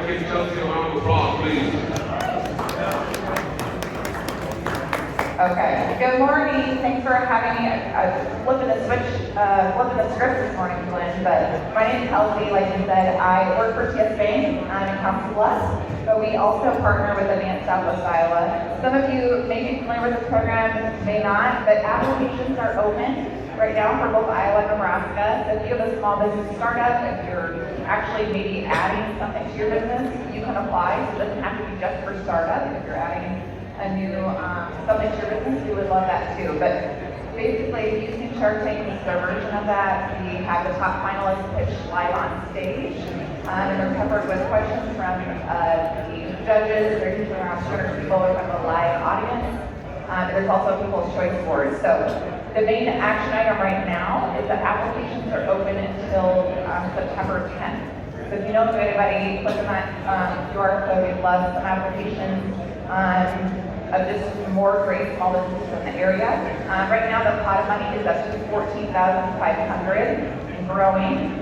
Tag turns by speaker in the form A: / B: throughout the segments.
A: everybody give Chelsea a round of applause, please.
B: Okay, good morning. Thanks for having me. Flipping the script this morning, Glenn. But my name is Kelsey. Like you said, I work for TS Bank. I'm in Council Bluffs, but we also partner with Advanced Southwest Iowa. Some of you may be familiar with this program, may not, but applications are open right now for both Iowa and Nebraska. So if you have a small business startup, if you're actually maybe adding something to your business, you can apply. So it doesn't have to be just for startup. If you're adding a new something to your business, we would love that too. But basically, using Shark Tank is their version of that. We have the top finalists pitch live on stage, and they're covered with questions from the judges. There's usually around 200 people from the live audience. There's also a People's Choice Board. So the main action item right now is that applications are open until September 10th. So if you know anybody, click on that QR code. We'd love some applications of just more great small businesses in the area. Right now, the pot of money is up to $14,500 and growing.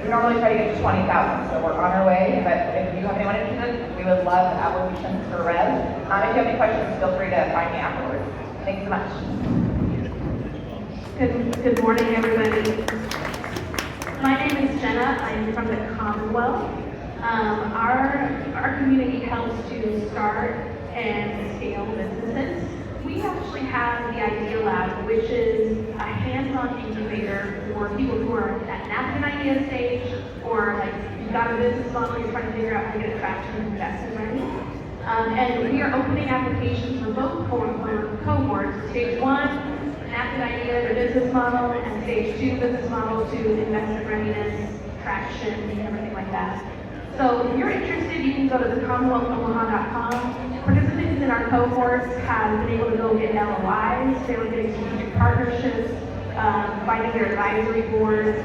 B: We normally try to get to $20,000, so we're on our way. But if you have anyone interested, we would love applications for Rev. If you have any questions, feel free to find me afterwards. Thanks so much.
C: Good morning, everybody. My name is Jenna. I'm from the Commonwealth. Our community helps to start and scale businesses. We actually have the Idea Lab, which is a hands-on incubator for people who are at an napkin idea stage, or like you've got a business model, you're trying to figure out how to get traction and investment ready. And we are opening applications for both cohorts. Stage 1, napkin idea, the business model, and stage 2, business model to investment readiness, traction, and everything like that. So if you're interested, you can go to thecommonwealthomaha.com. Participants in our cohorts have been able to go get LOIs, they were getting strategic partnerships, finding their advisory boards,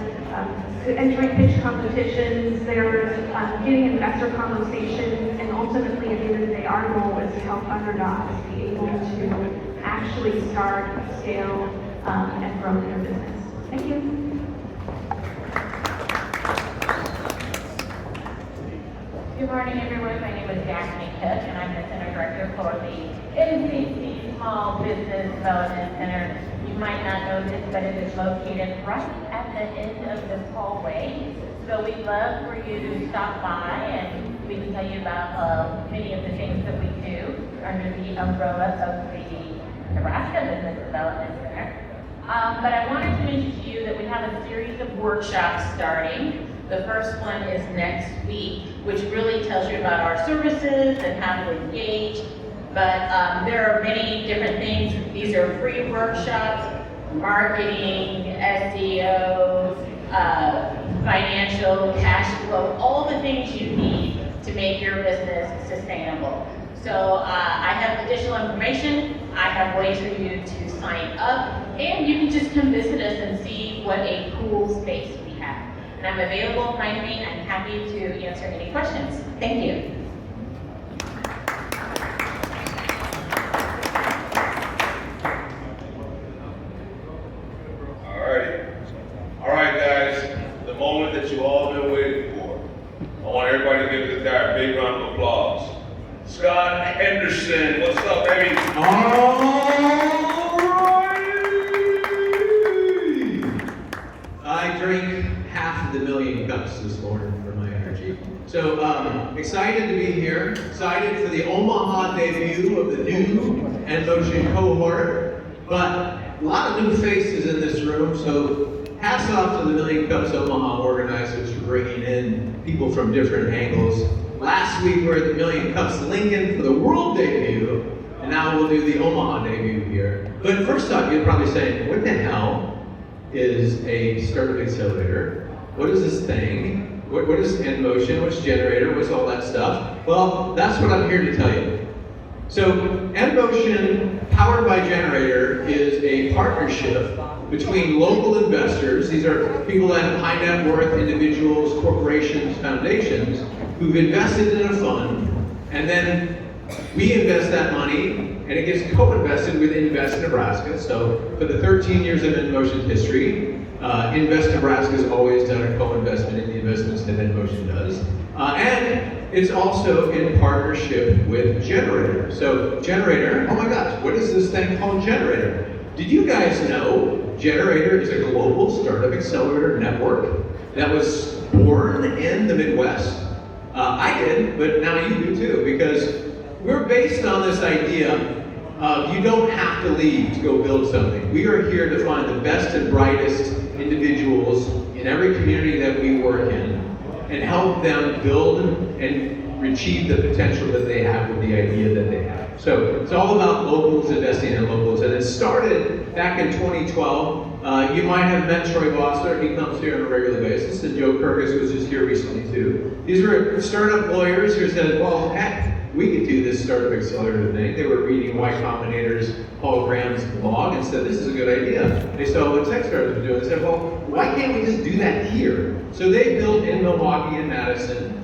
C: entering pitch competitions, they're getting investor conversations, and ultimately at the end of the day, our goal is to help underdogs be able to actually start, scale, and grow their business. Thank you.
D: Good morning, everyone. My name is Daphne Cook, and I'm the Center Director for the NCC Small Business Development Center. You might not know this, but it is located right at the end of this hallway. So we'd love for you to stop by, and we can tell you about many of the things that we do under the umbrella of the Nebraska Business Development Center. But I wanted to mention to you that we have a series of workshops starting. The first one is next week, which really tells you about our services and how to engage. But there are many different things. These are free workshops, marketing, SEO, financial, cash flow, all the things you need to make your business sustainable. So I have additional information. I have ways for you to sign up, and you can just come visit us and see what a cool space we have. And I'm available, find me, I'm happy to answer any questions. Thank you.
A: All right, guys, the moment that you all been waiting for. I want everybody to give this guy a big round of applause. Scott Henderson, what's up, baby?
E: I drank half of the million cups this morning for my energy. So excited to be here. Excited for the Omaha debut of the new N-Motion cohort. But a lot of new faces in this room, so hats off to the Million Cups Omaha organizers for bringing in people from different angles. Last week we were at the Million Cups Lincoln for the world debut, and now we'll do the Omaha debut here. But first off, you're probably saying, what the hell is a startup accelerator? What is this thing? What is N-Motion? What's generator? What's all that stuff? Well, that's what I'm here to tell you. So N-Motion, powered by Generator, is a partnership between local investors. These are people that have high net worth individuals, corporations, foundations, who've invested in a fund, and then we invest that money, and it gets co-invested with Invest Nebraska. So for the 13 years of N-Motion's history, Invest Nebraska has always done a co-investment in the investments that InMotion does. And it's also in partnership with Generator. So Generator, oh my gosh, what is this thing called Generator? Did you guys know Generator is a global startup accelerator network that was born in the Midwest? I did, but now you do too, because we're based on this idea of you don't have to leave to go build something. We are here to find the best and brightest individuals in every community that we work in and help them build and achieve the potential that they have with the idea that they have. So it's all about locals, investing in locals. And it started back in 2012. You might have met Troy Bossler. He comes here on a regular basis. And Joe Kirkus was just here recently too. These were startup lawyers who said, well, heck, we could do this startup accelerator thing. They were reading Y Combinator's Paul Graham's blog and said, this is a good idea. They saw what tech startups were doing and said, well, why can't we just do that here? So they built in Milwaukee and Madison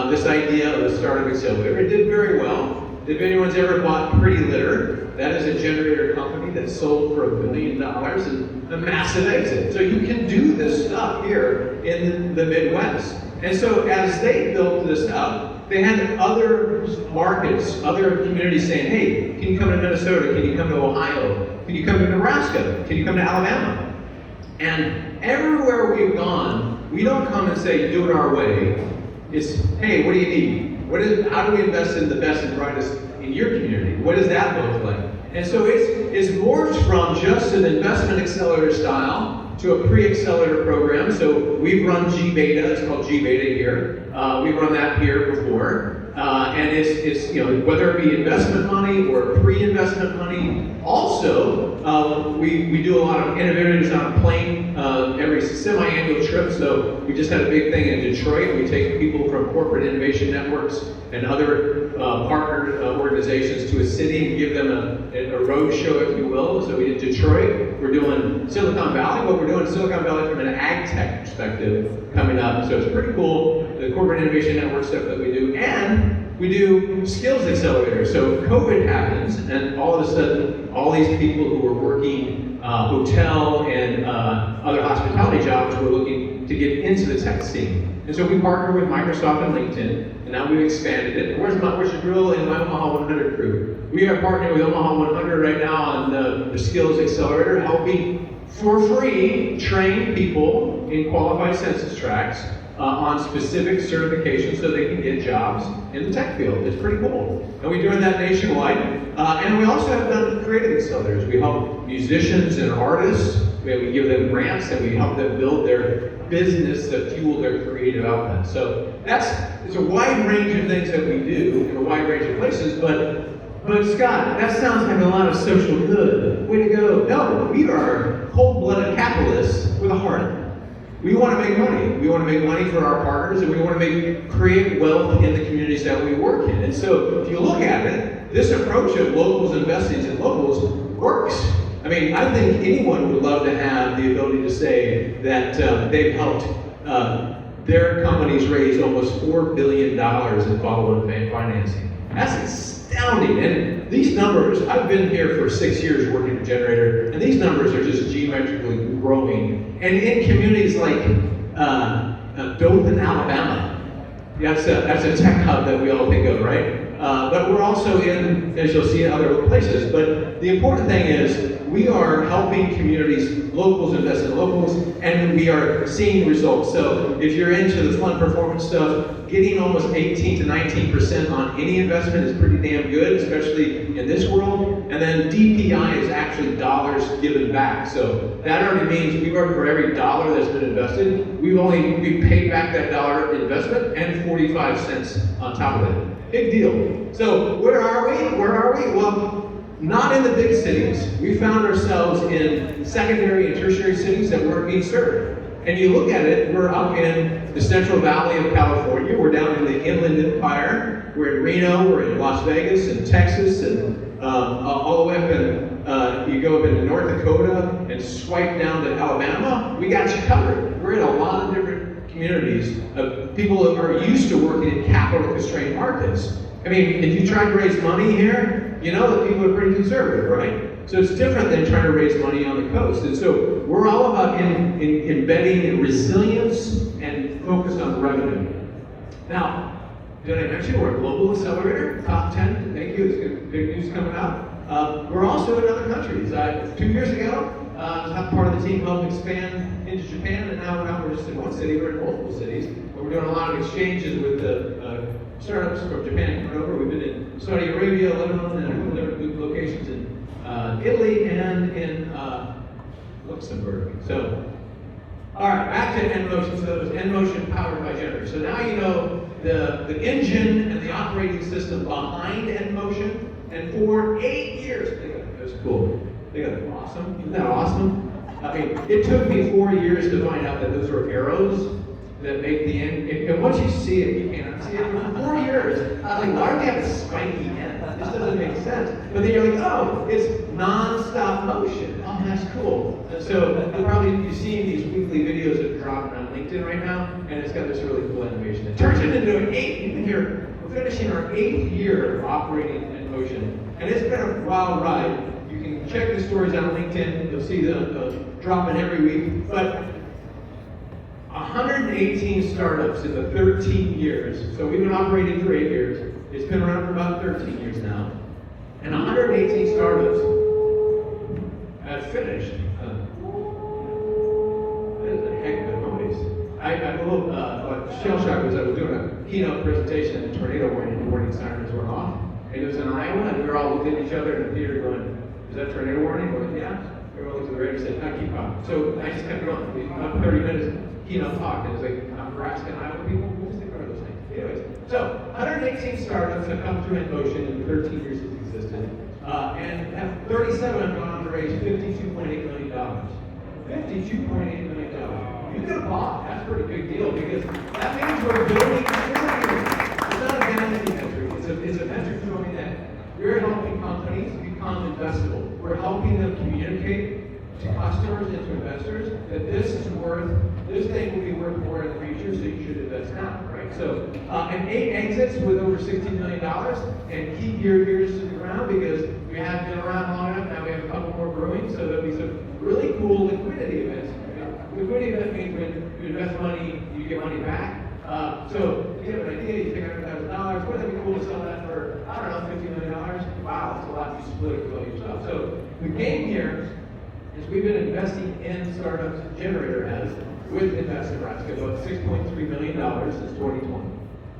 E: this idea of a startup accelerator. It did very well. If anyone's ever bought Pretty Litter, that is a generator company that sold for $1 billion and a massive exit. So you can do this stuff here in the Midwest. And so as they built this up, they had other markets, other communities saying, hey, can you come to Minnesota? Can you come to Ohio? Can you come to Nebraska? Can you come to Alabama? And everywhere we've gone, we don't come and say, do it our way. It's, hey, what do you need? How do we invest in the best and brightest in your community? What does that look like? And so it's morphed from just an investment accelerator style to a pre-accelerator program. So we've run G-Beta, it's called G-Beta here. We've run that here before. And it's whether it be investment money or pre-investment money. Also, we do a lot of innovators on a plane every semi-annual trip. So we just had a big thing in Detroit. We take people from corporate innovation networks and other partner organizations to a city and give them a road show, if you will. So we did Detroit. We're doing Silicon Valley, but we're doing Silicon Valley from an ag tech perspective coming up. So it's pretty cool, the corporate innovation network stuff that we do. And we do skills accelerators. So COVID happens, and all of a sudden, all these people who were working hotel and other hospitality jobs were looking to get into the tech scene. And so we partnered with Microsoft and LinkedIn, and now we've expanded it. Where's the drill in my Omaha 100 crew? We are partnering with Omaha 100 right now on the Skills Accelerator, helping for free train people in qualified census tracts on specific certifications so they can get jobs in the tech field. It's pretty cool. And we're doing that nationwide. And we also have done creative accelerators. We help musicians and artists. We give them grants and we help them build their business that fuel their creative outlet. So it's a wide range of things that we do in a wide range of places, but Scott, that sounds like a lot of social good. Way to go. No, we are cold-blooded capitalists with a heart. We want to make money. We want to make money for our partners, and we want to create wealth in the communities that we work in. And so if you look at it, this approach of locals investing in locals works. I mean, I think anyone would love to have the ability to say that they've helped their companies raise almost $4 billion in follow-on financing. That's astounding. And these numbers, I've been here for 6 years working at Generator, and these numbers are just geometrically growing. And in communities like Dothan, Alabama, that's a tech hub that we all think of, right? But we're also in, as you'll see, in other places. But the important thing is we are helping communities, locals invest in locals, and we are seeing results. So if you're into the fund performance stuff, getting almost 18 to 19% on any investment is pretty damn good, especially in this world. And then DPI is actually dollars given back. So that already means for every dollar that's been invested, we paid back that dollar investment and 45 cents on top of it. Big deal. So where are we? Well, not in the big cities. We found ourselves in secondary and tertiary cities that weren't being served. And you look at it, we're up in the Central Valley of California, we're down in the Inland Empire, we're in Reno, we're in Las Vegas and Texas, and all the way up in, you go up into North Dakota and swipe down to Alabama, we got you covered. We're in a lot of different communities of people that are used to working in capital-constrained markets. I mean, if you try to raise money here, you know that people are pretty conservative, right? So it's different than trying to raise money on the coast. And so we're all about embedding resilience and focus on revenue. Now, did I mention we're a global accelerator, top 10, thank you, it's big news coming out. We're also in other countries. 2 years ago, I was part of the team helping expand into Japan, and now we're not just in one city, we're in multiple cities. But we're doing a lot of exchanges with the startups from Japan coming over. We've been in Saudi Arabia, Lebanon, and other good locations in Italy and in Luxembourg. So, all right, back to N-Motion. So it was N-Motion powered by generators. So now you know the engine and the operating system behind N-Motion. And for 8 years, that's cool. They got awesome. Isn't that awesome? I mean, it took me 4 years to find out that those are arrows that make the end. And once you see it, you can't unsee it. For 4 years, I was like, why do they have a spiky end? This doesn't make sense. But then you're like, oh, it's non-stop motion. Oh, that's cool. And so you're seeing these weekly videos that drop on LinkedIn right now, and it's got this really cool animation. It turns it into an 8. You can hear, we're finishing our 8th year of operating in motion. And it's been a wild ride. You can check the stories out on LinkedIn. You'll see the dropping every week. But 118 startups in the 13 years. So we've been operating for 8 years. It's been around for about 13 years now. And 118 startups have finished. That is a heck of a noise. I'm a little shell shocked because I was doing a keynote presentation and the tornado warning sirens went off. And it was in Iowa, and we were all looking at each other in the theater going, is that tornado warning? We're like, yeah. Everyone looked at the radio and said, no, keep on. So I just kept going. We about 30 minutes keynote talk, and it was like, Nebraska and Iowa people, we'll just think about those things. Anyways, so 118 startups have come through N-Motion in the 13 years it's existed, and have 37 have gone on to raise $52.8 million. $52.8 million. You get a bomb. That's a pretty big deal because that means we're building experience. It's not a vanity metric. It's a metric showing that we're helping companies become investable. We're helping them communicate to customers and to investors that this thing will be worth more in the future, so you should invest now, right? So, and 8 exits with over $60 million, and keep your ears to the ground because we have been around long enough. Now we have a couple more brewing, so there'll be some really cool liquidity events. Liquidity event means when you invest money, you get money back. So you have an idea, you take $100,000. Wouldn't it be cool to sell that for, I don't know, $50 million? Wow, that's a lot to split it with all your stuff. So the game here is we've been investing in startups. Generator has with Invest Nebraska about $6.3 million since 2020,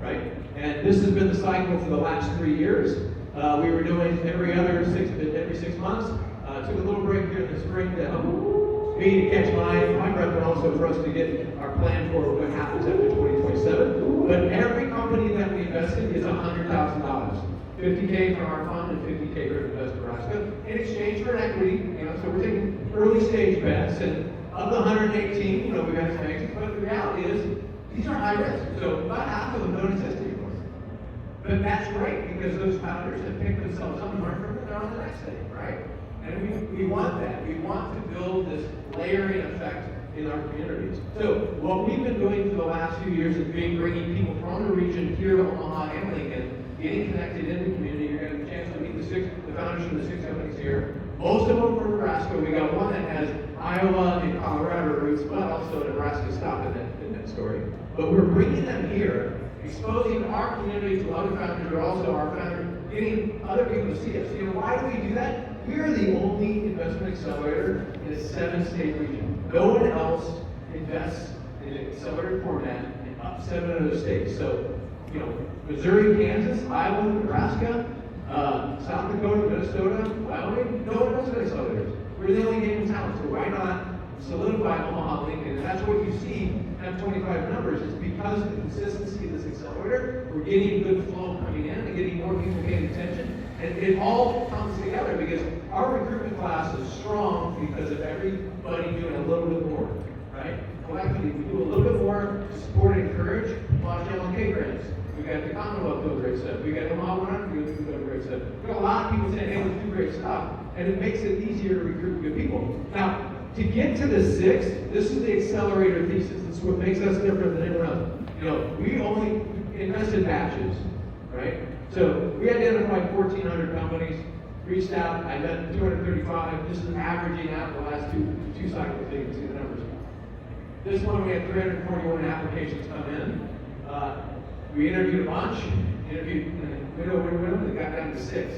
E: right? And this has been the cycle for the last 3 years. We were doing every 6 months. Took a little break here in the spring to help me to catch my breath, but also for us to get our plan for what happens after 2027. But every company that we invest in is $100,000. $50K from our fund and $50K from Invest Nebraska in exchange for an equity. So we're taking early stage bets, and of the 118, we've had some exits, but the reality is these are high risk. So about half of them don't exist anymore. But that's great because those founders have picked themselves up and learned from it, and they're on the next thing, right? And we want that. We want to build this layering effect in our communities. So what we've been doing for the last few years is bringing people from the region here to Omaha and Lincoln, getting connected in the community. You're going to have a chance to meet the founders from the 6 companies here. Most of them from Nebraska. We got one that has Iowa and Colorado roots, but also Nebraska stop in that story. But we're bringing them here, exposing our community to other founders, but also our founders, getting other people to see us. Why do we do that? We are the only investment accelerator in a 7-state region. No one else invests in an accelerator format in up 7 other states. So, Missouri, Kansas, Iowa, Nebraska, South Dakota, Minnesota, Wyoming, no one else has accelerators. We're the only game in town, so why not solidify Omaha, Lincoln? And that's what you see F25 numbers is because of the consistency of this accelerator, we're getting good flow coming in and getting more people paying attention. And it all comes together because our recruitment class is strong because of everybody doing a little bit more, right? Collectively, we do a little bit more to support and encourage Los Angeles grants. We got the Commonwealth doing great stuff. We got Omaha 100 doing great stuff. We got a lot of people saying, hey, let's do great stuff. And it makes it easier to recruit good people. Now, to get to the 6, this is the accelerator thesis. This is what makes us different than anyone else. We only invest in batches, right? So we identified 1,400 companies. reached out, I met 235, this is averaging out the last two cycles, so you can see the numbers. This one, we had 341 applications come in. We interviewed a bunch, interviewed widow, and got down to 6.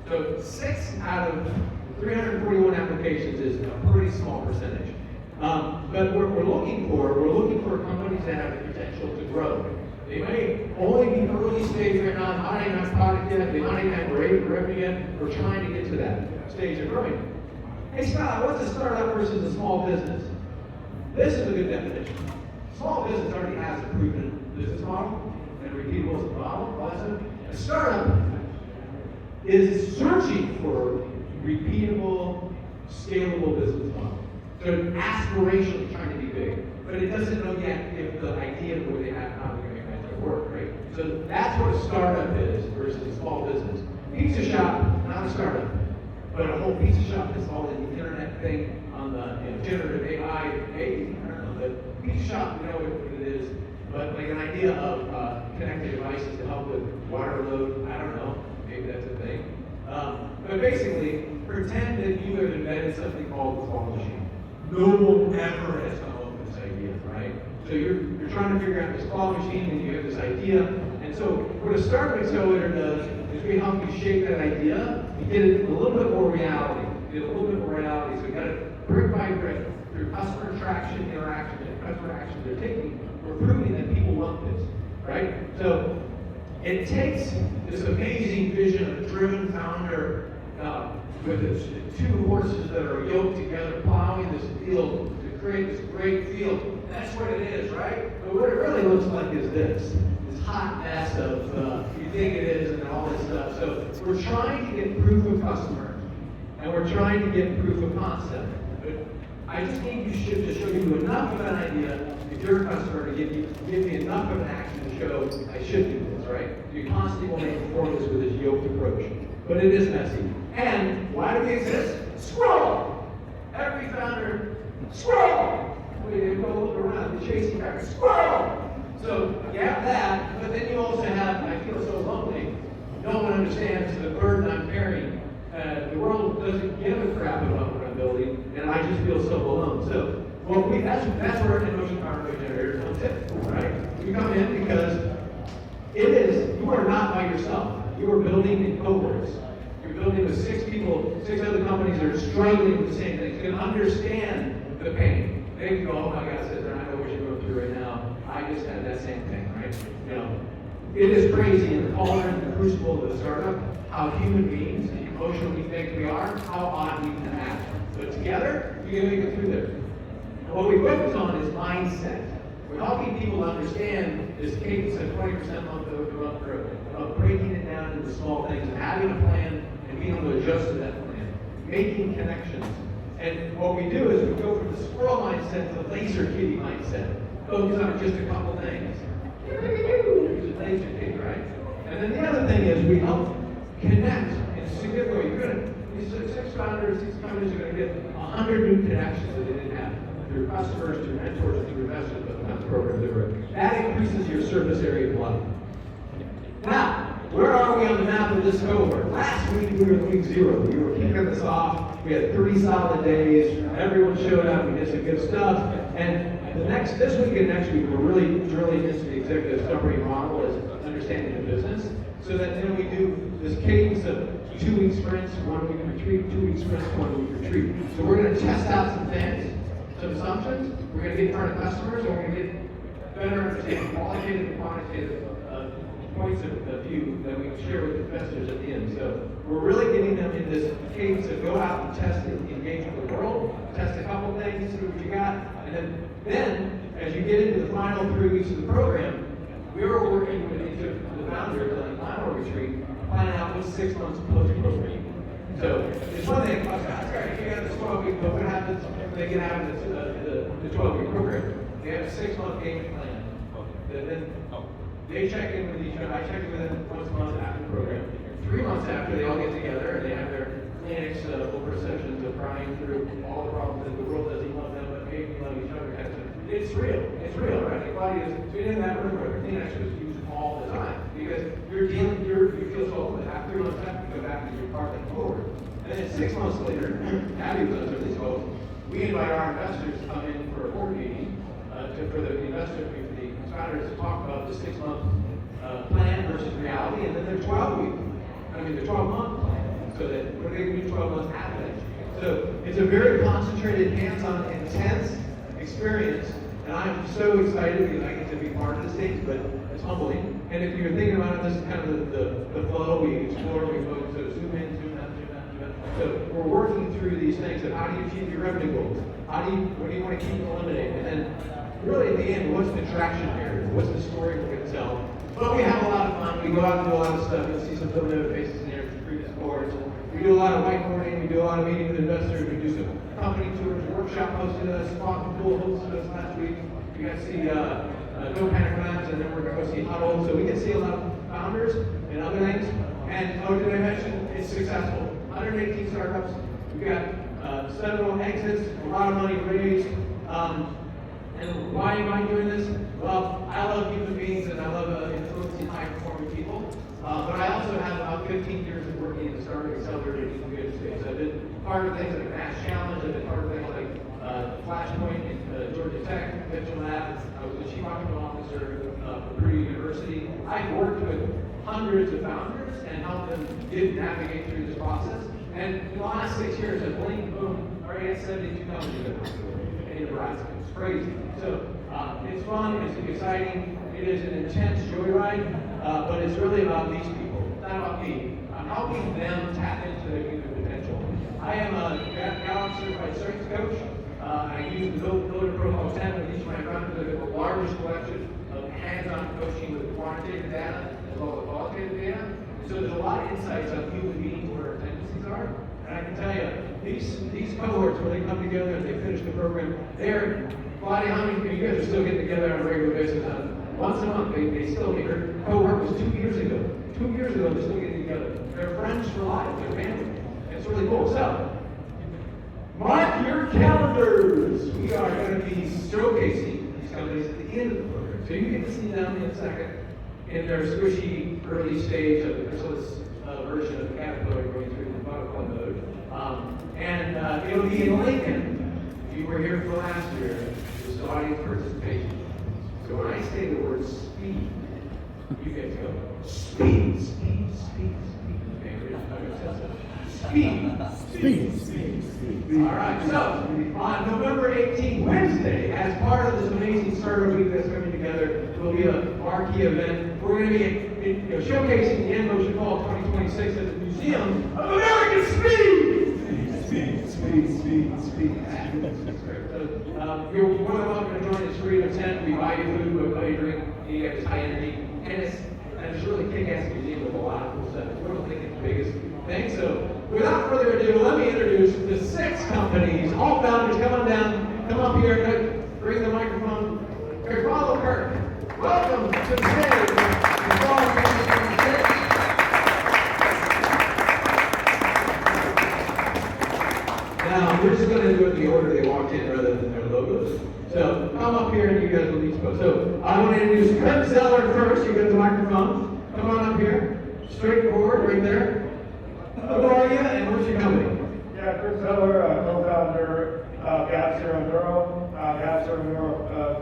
E: So 6 out of 341 applications is a pretty small percentage. But we're looking for companies that have the potential to grow. They may only be early stage right now, not even have product yet, they might even have revenue yet. We're trying to get to that stage of growing. Hey Scott, what's a startup versus a small business? This is a good definition. Small business already has a proven business model and repeatable model. A startup is searching for repeatable, scalable business model. So aspirationally trying to be big, but it doesn't know yet if the idea of what they have, how they're going to make it work, right? So that's what a startup is versus a small business. Pizza shop, not a startup, but a whole pizza shop that's all in the internet thing on the generative AI, maybe, I don't know, but pizza shop, we know what it is, but like an idea of connected devices to help with water load, I don't know, maybe that's a thing. But basically, pretend that you have invented something called the claw machine. No one ever has come up with this idea, right? So you're trying to figure out this claw machine and you have this idea. And so what a startup accelerator does is we help you shape that idea and get it a little bit more reality. Get a little bit more reality. So you got it brick by brick through customer traction, interaction, and customer action they're taking. We're proving that people want this, right? So it takes this amazing vision of a driven founder with its 2 horses that are yoked together, plowing this field to create this great field. That's what it is, right? But what it really looks like is this hot mess of you think it is and all this stuff. So we're trying to get proof of customer, and we're trying to get proof of concept. But I just need to show you enough of an idea, if you're a customer, to give me enough of an action to show I should do this, right? You constantly want to perform this with this yoked approach. But it is messy. And why do we exist? Scroll! Every founder, scroll! We go look around, the chasing rabbit, scroll! So you have that, but then you also have, I feel so lonely. No one understands the burden I'm carrying. The world doesn't give a crap about what I'm building, and I just feel so alone. So, that's where an emotion power generator comes in, right? You come in because you are not by yourself. You are building in cohorts. You're building with 6 people, 6 other companies that are struggling with the same things. You can understand the pain. They can go, oh my God, sister, I know what you're going through right now. I just had that same thing, right? It is crazy in the cauldron and the crucible of the startup, how human beings, the emotional we think we are, how odd we can act. But together, we can make it through there. And what we focus on is mindset. We're helping people understand this cadence of 20% month-over-month growth, of breaking it down into small things and having a plan and being able to adjust to that plan, making connections. And what we do is we go from the squirrel mindset to the laser kitty mindset. Focus on just a couple things. Use a laser kitty, right? And then the other thing is we help connect in significant way. You're gonna, these 6 founders, 6 companies are going to get 100 new connections that they didn't have through customers, through mentors, through investors, but not the program they're in. That increases your service area of life. Now, where are we on the map of this cohort? Last week we were in week 0. We were kicking this off. We had 3 solid days. Everyone showed up. We did some good stuff. And this week and next week, we're really drilling into the executive summary model as understanding the business. So that then we do this cadence of 2-week sprints, 1-week retreat, 2-week sprints, 1-week retreat. So we're going to test out some things, some assumptions. We're going to get in front of customers, and we're going to get better understanding qualitative and quantitative points of view that we can share with investors at the end. So we're really getting them in this cadence of go out and test it, engage with the world, test a couple things, see what you got, and then as you get into the final 3 weeks of the program, we were working with each of the founders on the final retreat, planning out what's 6 months post-program. So it's one thing, that's great, you have this 12-week, but what happens when they get out of the 12-week program? They have a 6-month game plan. Then they check in with each other. I check in with them once a month after the program. 3 months after, they all get together and they have their clinics over sessions of crying through all the problems that the world doesn't love them, but maybe we love each other. It's real. It's real, right? Everybody is in that room where Kleenex was used all the time because you feel so old. After 3 months after, you go back and you're part of the forward. And then 6 months later, Abby was under these folks, we invite our investors to come in for a board meeting for the investors, for the founders to talk about the 6-month plan versus reality, and then their 12-month plan. So that what are they going to do 12 months after that? So it's a very concentrated, hands-on, intense experience, and I'm so excited because I get to be part of this thing, but it's humbling. And if you're thinking about it, this is kind of the flow. We explore, we focus, so zoom in, zoom out, zoom out, zoom out. So we're working through these things of how do you achieve your revenue goals? What do you want to keep eliminating? And then really at the end, what's the traction here? What's the story we're going to tell? But we have a lot of fun. We go out and do a lot of stuff. You'll see some familiar faces in there from previous boards. We do a lot of whiteboarding. We do a lot of meeting with investors. We do some company tours. Workshop hosted us. Squawk Pool hosted us last week. We got to see No Panic Labs, and then we're going to go see Huddle. So we get to see a lot of founders and other things. And did I mention it's successful? 118 startups. We've got several exits, a lot of money raised. And why am I doing this? Well, I love human beings and I love influencing high-performing people. But I also have about 15 years of working in the startup accelerator incubator space. I've been part of things like Mass Challenge. I've been part of things like Flashpoint in Georgia Tech, Mitchell Lab. I was the chief operating officer for Purdue University. I've worked with hundreds of founders and helped them navigate through this process. And in the last 6 years, I've blinked, boom, already at 72 companies in Nebraska. It's crazy. So it's fun, it's exciting, it is an intense joyride, but it's really about these people. It's not about me. I'm helping them tap into their human potential. I am a Gallup certified strengths coach. I use the Builder Protocol 10 with each of my founders. I have the largest collection of hands-on coaching with quantitative data as well as qualitative data. So there's a lot of insights on human beings, what our tendencies are. And I can tell you, these cohorts, when they come together and they finish the program, they're, Claudia, how many of you guys are still getting together on a regular basis? Once a month, they still meet. Her cohort was 2 years ago. 2 years ago, they're still getting together. They're friends for life, they're family. It's really cool. So, mark your calendars. We are going to be showcasing these companies at the end of the program. So you get to see them in a second in their squishy early stage of the chrysalis version of the caterpillar going through the butterfly mode. And it'll be in Lincoln. If you were here for last year, this is audience participation. So when I say the word speed, you guys go, speed, speed, speed, speed. Okay, speed. All right, so on November 18th, Wednesday, as part of this amazing startup week that's coming together, will be a marquee event. We're going to be showcasing the N Motion Fall 2026 at the Museum of American Speed. Speed. So, you're more than welcome to join us free to attend. We buy you food, we buy you drink, you get this high energy, and it's really kick-ass museum with a lot of cool stuff. We're going to think it's the biggest thing. So, without further ado, let me introduce the 6 companies. All founders, come on down, come up here, bring the microphone. Follow Kirk. Welcome to the stage. Now, we're just going to do it in the order they walked in rather than their logos. So, come up here and you guys will be spoke. So, I want to introduce Kirk Zeller first. You got the microphone. Come on up here. Straightforward, right there. Who are you and what's your company?
F: Yeah, Chris Zeller, co-founder of Gap Zero Neuro. Gap Zero Neuro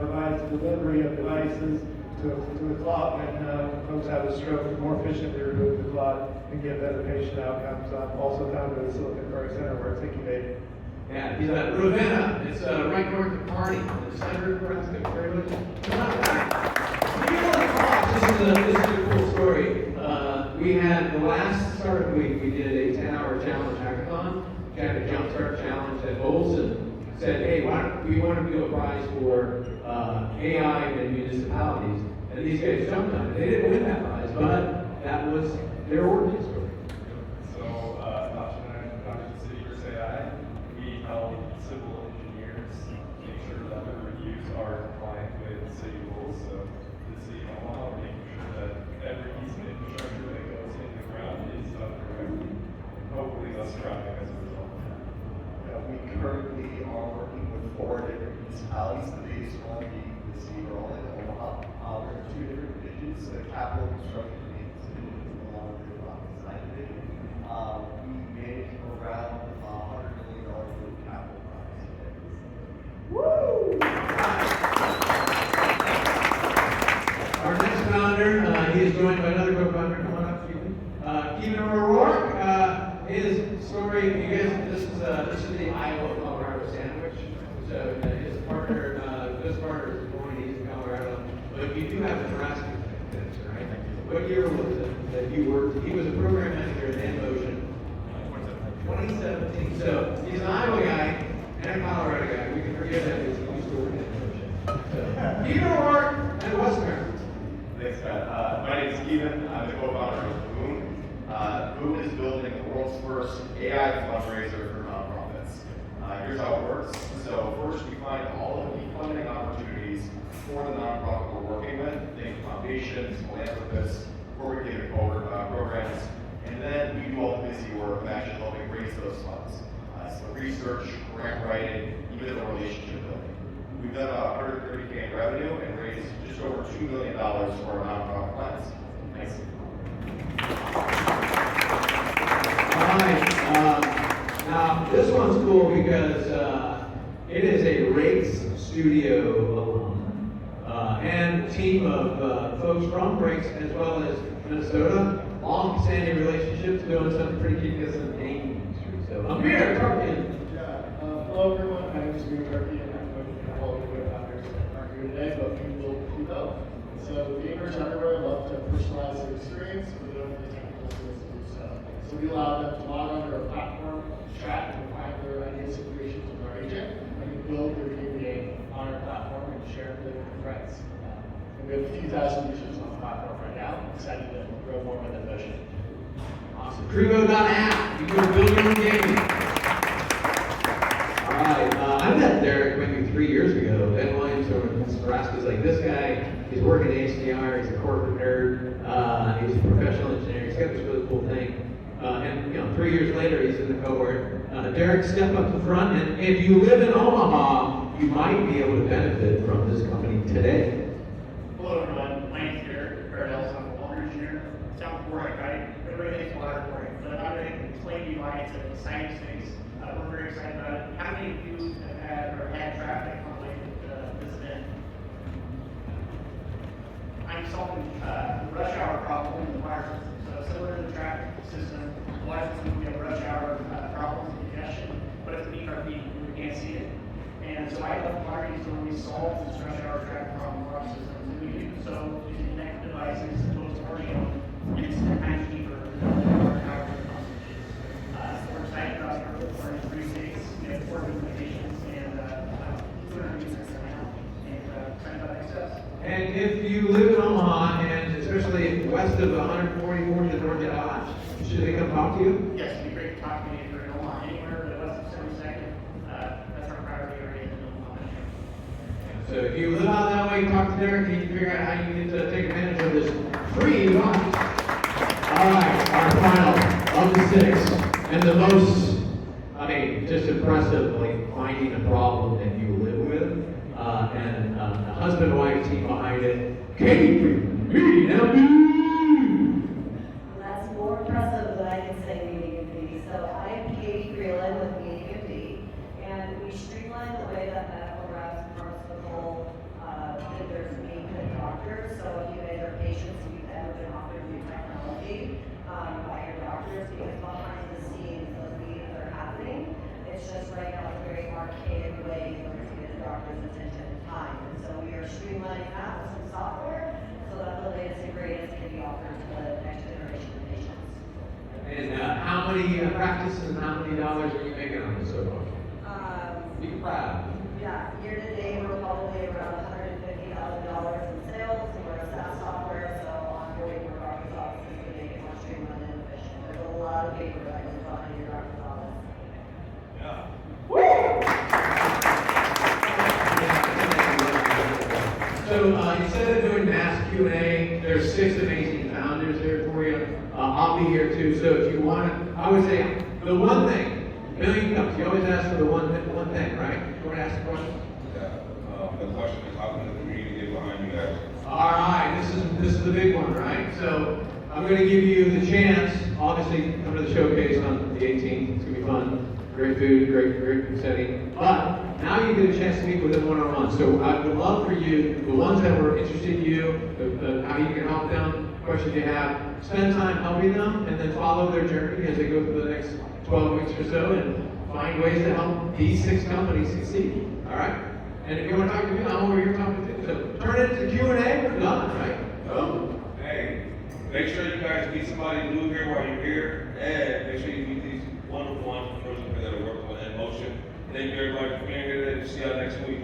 F: provides delivery of devices to the clot when folks have a stroke. More efficiently remove the clot and get better patient outcomes. I'm also founder of the Silicon Valley Center where it's incubated.
E: Yeah, he's at Ravenna. It's right north of Kearney, in the center of Nebraska. Very much. Come on back. You know what? This is a cool story. We had the last startup week, we did a 10-hour challenge hackathon. We had a jumpstart challenge at Olson. Said, hey, we want to do a prize for AI in municipalities. And these guys jumped on it. They didn't win that prize, but that was their origin story.
G: So, Natasha and I founded the City Versus AI. We help civil engineers make sure that their reviews are compliant with city rules. So, the city of Omaha, we're making sure that every piece of infrastructure that goes in the ground is done correctly. Hopefully, less traffic as a result.
H: We currently are working with 4 different municipalities. The biggest one being the city of Raleigh, Omaha. We're in 2 different divisions: the capital construction maintenance division along with the design division. We manage around
E: joined by another co-founder. Come on up, Stephen. Stephen O'Rourke. His story, you guys, this is the Iowa Colorado sandwich. So his partner, this partner is born in Colorado, but you do have Nebraska connections, right? What year was it that you worked? He was a program manager at Motion. 2017. So he's an Iowa guy and a Colorado guy. We can forget that because he used to work at Motion. So Stephen O'Rourke and West America.
H: Thanks, Scott. My name is Steven. I'm the co-founder of B.E.N. B.E.N is building the world's first AI fundraiser for nonprofits. Here's how it works. So first, we find all of the funding opportunities for the nonprofit we're working with, think foundations, philanthropists, corporate programs, and then we do all the busy work of actually helping raise those funds. So research, grant writing, even the relationship building. We've done about $130K in revenue and raised just over $2 million for our nonprofit clients. Thanks.
E: All right. Now, this one's cool because it is a Rakes Studio alum and team of folks from Rakes as well as Minnesota. Long-standing relationships, doing something pretty key because of the gaming industry. So, Amir, talk to you.
I: Hello everyone, my name is Amir Turkey and I'm going to be all the founders that aren't here today, but we will do both. So gamers everywhere love to personalize their experience, but they don't have the technical skills to do so. So we allow them to log onto our platform, chat, and find their ideas and creations with our agent, and we build their game on our platform and share it with their friends. And we have a few thousand users on the platform right now. I'm excited to grow more with that vision.
E: Awesome. Crevo.app. You can build your own game. All right. I met Derek maybe 3 years ago. Ben Williams over in Nebraska is like, this guy, he's working at HDR, he's a corporate nerd, he's a professional engineer, he's got this really cool thing. And 3 years later, he's in the cohort. Derek, step up to front, and if you live in Omaha, you might be able to benefit from this company today.
J: Hello everyone, my name is Derek Paradels. I'm a water engineer. Sounds boring, right? Everybody thinks water is boring, but I'm going to explain to you why it's an exciting space. We're very excited about it. How many of you have had or had traffic on the way to this event? I'm solving the rush hour problem in the water system. So similar to the traffic system, the water system, we have rush hour problems and congestion, but it's beneath our feet, we can't see it. And so I love water to really solve this rush hour traffic problem in water systems. And we do so using connected devices as opposed to already on, and it's 10 times cheaper than our hour consumption. We're excited about our in 3 states. We have 4 implementations and 200 users right now. And excited about access.
E: And if you live in Omaha, and especially west of 144 to Georgia Dodge, should they come talk to you?
J: Yes, it'd be great to talk to me if you're in Omaha, anywhere west of 72nd. That's our priority area in Omaha.
E: So if you live out that way, talk to Derek, and you can figure out how you get to take advantage of this free launch. All right, our final of the 6, and the most, just impressive, like finding a problem that you live with, and the husband-wife team behind it, Katie Freeman, B.E.N.
K: That's more impressive than I can say meeting and B. So I'm Katie Freeland with Meeting and B, and we streamline the way that medical reps and pharmaceutical vendors meet with doctors. So if you guys are patients and you've ever been offered new technology by your doctors, because behind the scenes those meetings are happening. It's just right now a very archaic way in order to get a doctor's attention and time. And so we are streamlining that with some software so that the latest and greatest can be offered to the next generation of patients.
E: And how many practices and how many dollars are you making on this so far? Be proud.
K: Yeah, year to date, we're probably around $150,000 in sales, and we're a SaaS software, so onboarding your doctor's office is going to make it more streamlined and efficient. There's a lot of paper that goes behind your doctor's office.
E: So instead of doing mass Q&A, there's 6 amazing founders here for you. I'll be here too. So if you want to, I would say the one thing, million cups. You always ask for the one thing, right? You want to ask a question?
A: Yeah. The question is, how can the community get behind you guys?
E: All right, this is the big one, right? So I'm going to give you the chance. Obviously, come to the showcase on the 18th. It's going to be fun. Great food, great setting. But now you get a chance to meet with them one-on-one. So I would love for you, the ones that were interested in you, how you can help them, questions you have, spend time helping them, and then follow their journey as they go through the next 12 weeks or so, and find ways to help these 6 companies succeed. All right? And if you want to talk to me, I'm over here talking to you. So turn it to Q&A. We're done, right? Boom.
A: Hey, make sure you guys meet somebody new here while you're here, and make sure you meet these wonderful entrepreneurs that are working on N Motion. Thank you everybody for being here today. See y'all next week.